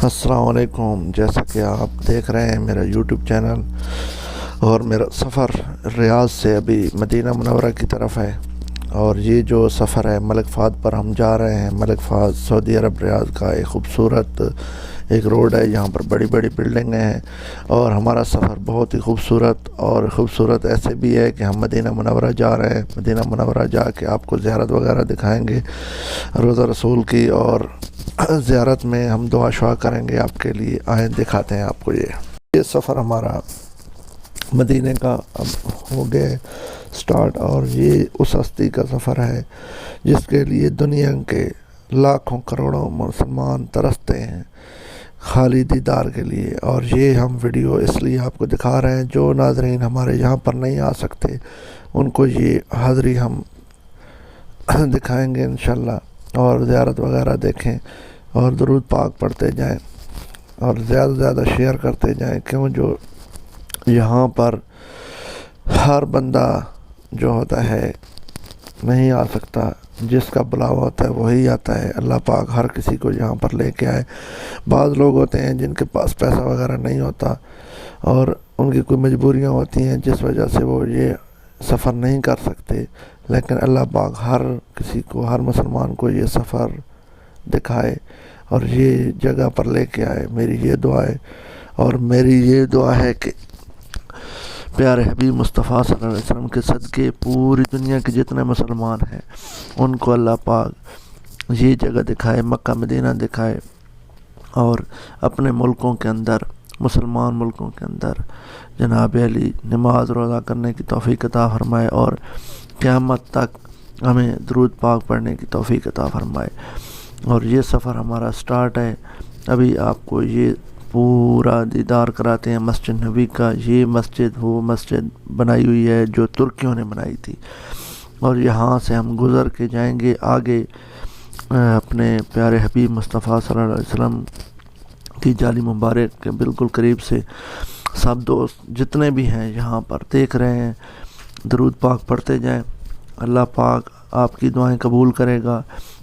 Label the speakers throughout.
Speaker 1: السلام علیکم۔ جیسا کہ آپ دیکھ رہے ہیں میرا یوٹیوب چینل اور میرا سفر ریاض سے ابھی مدینہ منورہ کی طرف ہے، اور یہ جو سفر ہے ملک فہد پر ہم جا رہے ہیں۔ ملک فہد سعودی عرب ریاض کا ایک خوبصورت ایک روڈ ہے، یہاں پر بڑی بڑی بلڈنگیں ہیں، اور ہمارا سفر بہت ہی خوبصورت ایسے بھی ہے کہ ہم مدینہ منورہ جا رہے ہیں۔ مدینہ منورہ جا کے آپ کو زیارت وغیرہ دکھائیں گے روضہ رسول کی، اور زیارت میں ہم دعا شعا کریں گے آپ کے لیے۔ آئیں دکھاتے ہیں آپ کو یہ سفر ہمارا مدینے کا اب ہو گیا سٹارٹ، اور یہ اس ہستی کا سفر ہے جس کے لیے دنیا کے لاکھوں کروڑوں مسلمان ترستے ہیں خالی دیدار کے لیے۔ اور یہ ہم ویڈیو اس لیے آپ کو دکھا رہے ہیں، جو ناظرین ہمارے یہاں پر نہیں آ سکتے ان کو یہ حاضری ہم دکھائیں گے انشاءاللہ، اور زیارت وغیرہ دیکھیں اور درود پاک پڑھتے جائیں اور زیادہ سے زیادہ شیئر کرتے جائیں، کیوں جو یہاں پر ہر بندہ جو ہوتا ہے نہیں آ سکتا، جس کا بلاوا ہوتا ہے وہی آتا ہے۔ اللہ پاک ہر کسی کو یہاں پر لے کے آئے۔ بعض لوگ ہوتے ہیں جن کے پاس پیسہ وغیرہ نہیں ہوتا اور ان کی کوئی مجبوریاں ہوتی ہیں جس وجہ سے وہ یہ سفر نہیں کر سکتے، لیکن اللہ پاک ہر کسی کو، ہر مسلمان کو یہ سفر دکھائے اور یہ جگہ پر لے کے آئے۔ میری یہ دعا ہے، اور میری یہ دعا ہے کہ پیارے حبیب مصطفیٰ صلی اللہ علیہ وسلم کے صدقے پوری دنیا کے جتنے مسلمان ہیں ان کو اللہ پاک یہ جگہ دکھائے، مکہ مدینہ دکھائے، اور اپنے ملکوں کے اندر، مسلمان ملکوں کے اندر جناب علی نماز روزہ کرنے کی توفیق عطا فرمائے، اور قیامت تک ہمیں درود پاک پڑھنے کی توفیق عطا فرمائے۔ اور یہ سفر ہمارا سٹارٹ ہے، ابھی آپ کو یہ پورا دیدار کراتے ہیں مسجد نبی کا۔ یہ مسجد وہ مسجد بنائی ہوئی ہے جو ترکیوں نے بنائی تھی، اور یہاں سے ہم گزر کے جائیں گے آگے اپنے پیارے حبیب مصطفیٰ صلی اللہ علیہ وسلم کی جالی مبارک کے بالکل قریب سے۔ سب دوست جتنے بھی ہیں یہاں پر دیکھ رہے ہیں، درود پاک پڑھتے جائیں، اللہ پاک آپ کی دعائیں قبول کرے گا،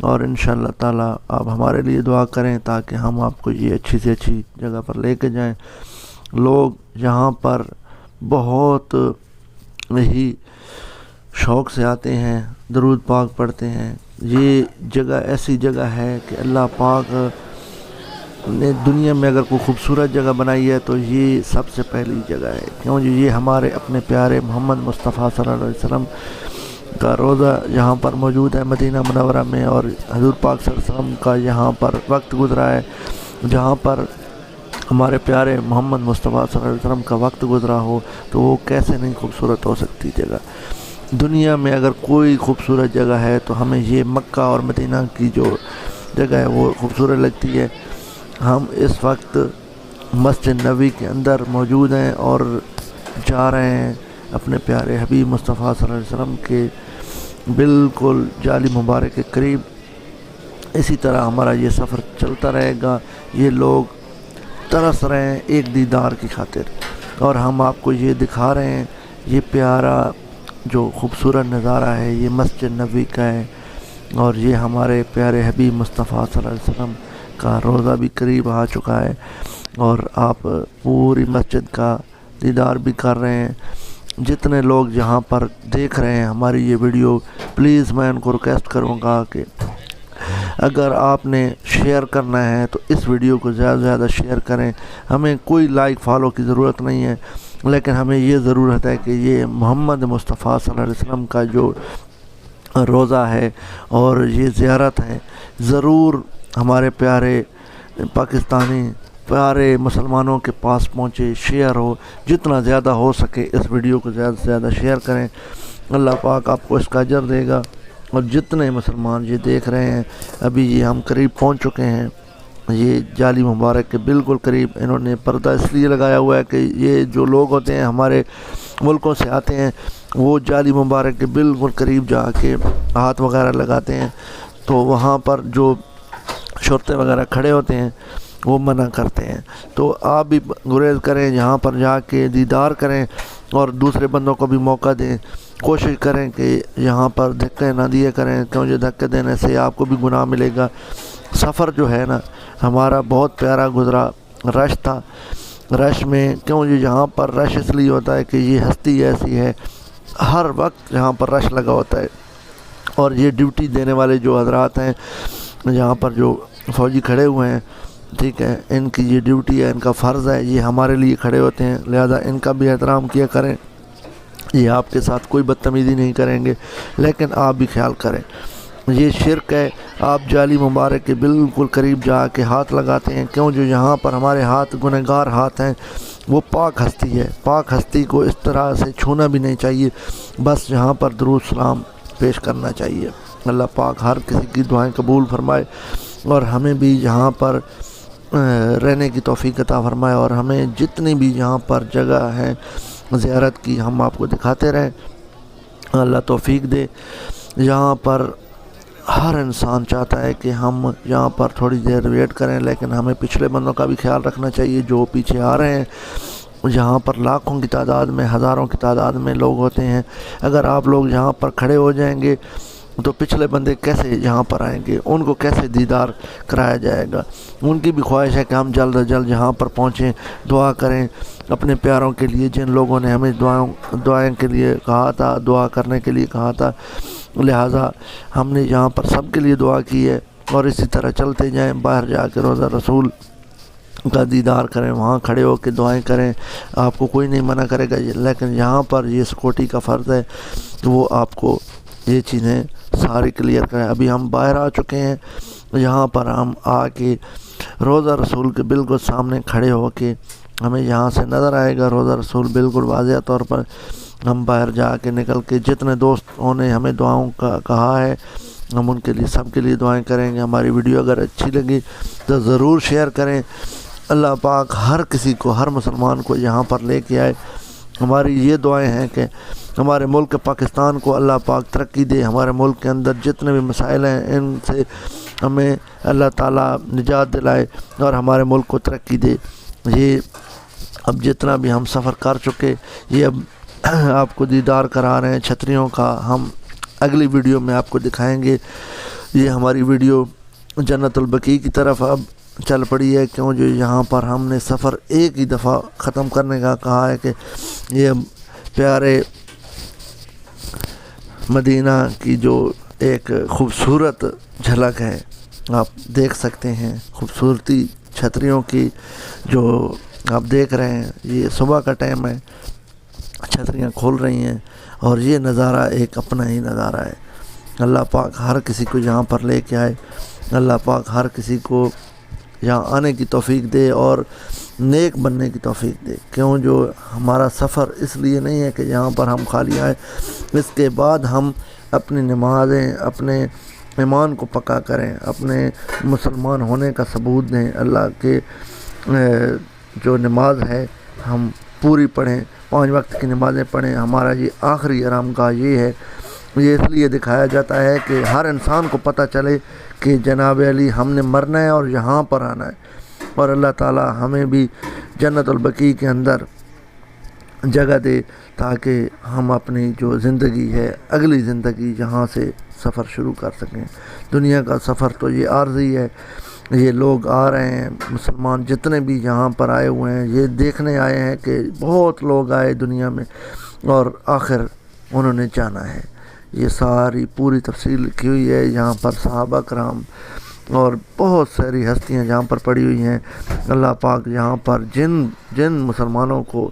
Speaker 1: اور انشاءاللہ تعالی آپ ہمارے لیے دعا کریں تاکہ ہم آپ کو یہ اچھی سے اچھی جگہ پر لے کے جائیں۔ لوگ یہاں پر بہت ہی شوق سے آتے ہیں، درود پاک پڑھتے ہیں۔ یہ جگہ ایسی جگہ ہے کہ اللہ پاک نے دنیا میں اگر کوئی خوبصورت جگہ بنائی ہے تو یہ سب سے پہلی جگہ ہے، کیونکہ یہ ہمارے اپنے پیارے محمد مصطفیٰ صلی اللہ علیہ وسلم کا روضہ یہاں پر موجود ہے مدینہ منورہ میں، اور حضور پاک صلی اللہ علیہ وسلم کا یہاں پر وقت گزرا ہے۔ جہاں پر ہمارے پیارے محمد مصطفیٰ صلی اللہ علیہ وسلم کا وقت گزرا ہو تو وہ کیسے نہیں خوبصورت ہو سکتی جگہ۔ دنیا میں اگر کوئی خوبصورت جگہ ہے تو ہمیں یہ مکہ اور مدینہ کی جو جگہ ہے وہ خوبصورت لگتی ہے۔ ہم اس وقت مسجد نبوی کے اندر موجود ہیں اور جا رہے ہیں اپنے پیارے حبیب مصطفیٰ صلی اللہ علیہ وسلم کے بالکل جالی مبارک کے قریب۔ اسی طرح ہمارا یہ سفر چلتا رہے گا۔ یہ لوگ ترس رہے ہیں ایک دیدار کی خاطر، اور ہم آپ کو یہ دکھا رہے ہیں۔ یہ پیارا جو خوبصورت نظارہ ہے یہ مسجد نبوی کا ہے، اور یہ ہمارے پیارے حبیب مصطفیٰ صلی اللہ علیہ وسلم کا روضہ بھی قریب آ چکا ہے، اور آپ پوری مسجد کا دیدار بھی کر رہے ہیں۔ جتنے لوگ یہاں پر دیکھ رہے ہیں ہماری یہ ویڈیو، پلیز میں ان کو ریکویسٹ کروں گا کہ اگر آپ نے شیئر کرنا ہے تو اس ویڈیو کو زیادہ سے زیادہ شیئر کریں۔ ہمیں کوئی لائک فالو کی ضرورت نہیں ہے، لیکن ہمیں یہ ضرورت ہے کہ یہ محمد مصطفیٰ صلی اللہ علیہ وسلم کا جو روضہ ہے اور یہ زیارت ہے، ضرور ہمارے پیارے پاکستانی پیارے مسلمانوں کے پاس پہنچے، شیئر ہو، جتنا زیادہ ہو سکے اس ویڈیو کو زیادہ سے زیادہ شیئر کریں۔ اللہ پاک آپ کو اس کا اجر دے گا۔ اور جتنے مسلمان یہ دیکھ رہے ہیں، ابھی یہ ہم قریب پہنچ چکے ہیں، یہ جالی مبارک کے بالکل قریب۔ انہوں نے پردہ اس لیے لگایا ہوا ہے کہ یہ جو لوگ ہوتے ہیں ہمارے ملکوں سے آتے ہیں، وہ جالی مبارک کے بالکل قریب جا کے ہاتھ وغیرہ لگاتے ہیں، تو وہاں پر جو شرطے وغیرہ کھڑے ہوتے ہیں وہ منع کرتے ہیں۔ تو آپ بھی گریز کریں، یہاں پر جا کے دیدار کریں اور دوسرے بندوں کو بھی موقع دیں۔ کوشش کریں کہ یہاں پر دھکے نہ دیے کریں، کیونکہ دھکے دینے سے آپ کو بھی گناہ ملے گا۔ سفر جو ہے نا ہمارا بہت پیارا گزرا، رش تھا، رش میں کیوں جو یہاں پر رش اس لیے ہوتا ہے کہ یہ ہستی ایسی ہے، ہر وقت یہاں پر رش لگا ہوتا ہے، اور یہ ڈیوٹی دینے والے جو حضرات ہیں یہاں پر جو فوجی کھڑے ہوئے ہیں، ٹھیک ہے، ان کی یہ ڈیوٹی ہے، ان کا فرض ہے، یہ ہمارے لیے کھڑے ہوتے ہیں، لہذا ان کا بھی احترام کیا کریں۔ یہ آپ کے ساتھ کوئی بدتمیزی نہیں کریں گے، لیکن آپ بھی خیال کریں، یہ شرک ہے، آپ جعلی مبارک کے بالکل قریب جا کے ہاتھ لگاتے ہیں، کیوں جو یہاں پر ہمارے ہاتھ گنہگار ہاتھ ہیں، وہ پاک ہستی ہے، پاک ہستی کو اس طرح سے چھونا بھی نہیں چاہیے، بس یہاں پر درود سلام پیش کرنا چاہیے۔ اللہ پاک ہر کسی کی دعائیں قبول فرمائے، اور ہمیں بھی یہاں پر رہنے کی توفیق عطا فرمائے، اور ہمیں جتنی بھی یہاں پر جگہ ہیں زیارت کی ہم آپ کو دکھاتے رہیں، اللہ توفیق دے۔ یہاں پر ہر انسان چاہتا ہے کہ ہم یہاں پر تھوڑی دیر ویٹ کریں، لیکن ہمیں پچھلے بندوں کا بھی خیال رکھنا چاہیے جو پیچھے آ رہے ہیں۔ یہاں پر لاکھوں کی تعداد میں، ہزاروں کی تعداد میں لوگ ہوتے ہیں، اگر آپ لوگ یہاں پر کھڑے ہو جائیں گے تو پچھلے بندے کیسے یہاں پر آئیں گے، ان کو کیسے دیدار کرایا جائے گا؟ ان کی بھی خواہش ہے کہ ہم جلد از جلد یہاں پر پہنچیں، دعا کریں اپنے پیاروں کے لیے، جن لوگوں نے ہمیں دعائیں کے لیے کہا تھا، دعا کرنے کے لیے کہا تھا، لہٰذا ہم نے یہاں پر سب کے لیے دعا کی ہے، اور اسی طرح چلتے جائیں، باہر جا کے روضہ رسول کا دیدار کریں، وہاں کھڑے ہو کے دعائیں کریں، آپ کو کوئی نہیں منع کرے گا، لیکن یہاں پر یہ سیکورٹی کا فرض ہے کہ وہ آپ کو یہ چیزیں ساری کلیئر کریں۔ ابھی ہم باہر آ چکے ہیں، یہاں پر ہم آ کے روضہ رسول کے بالکل سامنے کھڑے ہو کے ہمیں یہاں سے نظر آئے گا روضہ رسول بالکل واضح طور پر۔ ہم باہر جا کے نکل کے جتنے دوستوں نے ہمیں دعاؤں کا کہا ہے، ہم ان کے لیے سب کے لیے دعائیں کریں گے۔ ہماری ویڈیو اگر اچھی لگی تو ضرور شیئر کریں۔ اللہ پاک ہر کسی کو، ہر مسلمان کو یہاں پر لے کے آئے۔ ہماری یہ دعائیں ہیں کہ ہمارے ملک پاکستان کو اللہ پاک ترقی دے، ہمارے ملک کے اندر جتنے بھی مسائل ہیں ان سے ہمیں اللہ تعالیٰ نجات دلائے اور ہمارے ملک کو ترقی دے۔ یہ اب جتنا بھی ہم سفر کر چکے، یہ اب آپ کو دیدار کرا رہے ہیں چھتریوں کا، ہم اگلی ویڈیو میں آپ کو دکھائیں گے۔ یہ ہماری ویڈیو جنت البقیع کی طرف اب چل پڑی ہے، کیوں جو یہاں پر ہم نے سفر ایک ہی دفعہ ختم کرنے کا کہا ہے کہ یہ پیارے مدینہ کی جو ایک خوبصورت جھلک ہے آپ دیکھ سکتے ہیں، خوبصورتی چھتریوں کی جو آپ دیکھ رہے ہیں۔ یہ صبح کا ٹائم ہے، چھتریاں کھول رہی ہیں، اور یہ نظارہ ایک اپنا ہی نظارہ ہے۔ اللہ پاک ہر کسی کو یہاں پر لے کے آئے، اللہ پاک ہر کسی کو یہاں آنے کی توفیق دے اور نیک بننے کی توفیق دے، کیوں جو ہمارا سفر اس لیے نہیں ہے کہ یہاں پر ہم خالی آئیں، اس کے بعد ہم اپنی نمازیں، اپنے ایمان کو پکا کریں، اپنے مسلمان ہونے کا ثبوت دیں، اللہ کے جو نماز ہے ہم پوری پڑھیں، 5 وقت کی نمازیں پڑھیں۔ ہمارا یہ آخری آرام گاہ یہ ہے، یہ اس لیے دکھایا جاتا ہے کہ ہر انسان کو پتہ چلے کہ جناب علی ہم نے مرنا ہے اور یہاں پر آنا ہے، اور اللہ تعالی ہمیں بھی جنت البقیع کے اندر جگہ دے تاکہ ہم اپنی جو زندگی ہے، اگلی زندگی یہاں سے سفر شروع کر سکیں۔ دنیا کا سفر تو یہ عارضی ہے، یہ لوگ آ رہے ہیں، مسلمان جتنے بھی یہاں پر آئے ہوئے ہیں، یہ دیکھنے آئے ہیں کہ بہت لوگ آئے دنیا میں اور آخر انہوں نے جانا ہے۔ یہ ساری پوری تفصیل لکھی ہوئی ہے یہاں پر، صحابہ کرام اور بہت ساری ہستیاں جہاں پر پڑی ہوئی ہیں۔ اللہ پاک یہاں پر جن مسلمانوں کو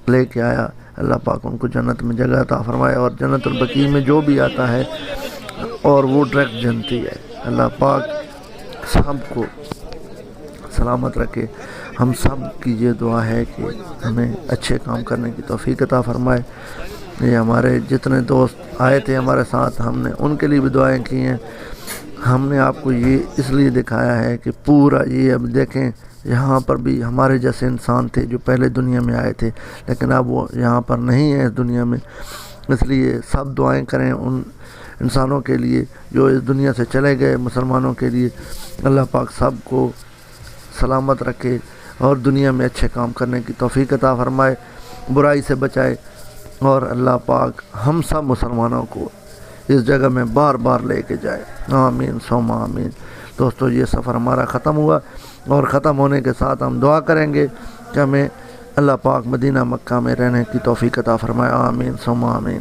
Speaker 1: لے کے آیا، اللہ پاک ان کو جنت میں جگہ عطا فرمائے، اور جنت البقیع میں جو بھی آتا ہے اور وہ ڈائریکٹ جنتی ہے۔ اللہ پاک سب کو سلامت رکھے۔ ہم سب کی یہ دعا ہے کہ ہمیں اچھے کام کرنے کی توفیق عطا فرمائے۔ یہ ہمارے جتنے دوست آئے تھے ہمارے ساتھ، ہم نے ان کے لیے بھی دعائیں کی ہیں۔ ہم نے آپ کو یہ اس لیے دکھایا ہے کہ پورا یہ اب دیکھیں، یہاں پر بھی ہمارے جیسے انسان تھے جو پہلے دنیا میں آئے تھے، لیکن اب وہ یہاں پر نہیں ہیں اس دنیا میں، اس لیے سب دعائیں کریں ان انسانوں کے لیے جو اس دنیا سے چلے گئے، مسلمانوں کے لیے۔ اللہ پاک سب کو سلامت رکھے اور دنیا میں اچھے کام کرنے کی توفیق عطا فرمائے، برائی سے بچائے، اور اللہ پاک ہم سب مسلمانوں کو اس جگہ میں بار بار لے کے جائے۔ آمین ثم آمین۔ دوستو یہ سفر ہمارا ختم ہوا، اور ختم ہونے کے ساتھ ہم دعا کریں گے کہ ہمیں اللہ پاک مدینہ مکہ میں رہنے کی توفیق عطا فرمائے، آمین ثم آمین۔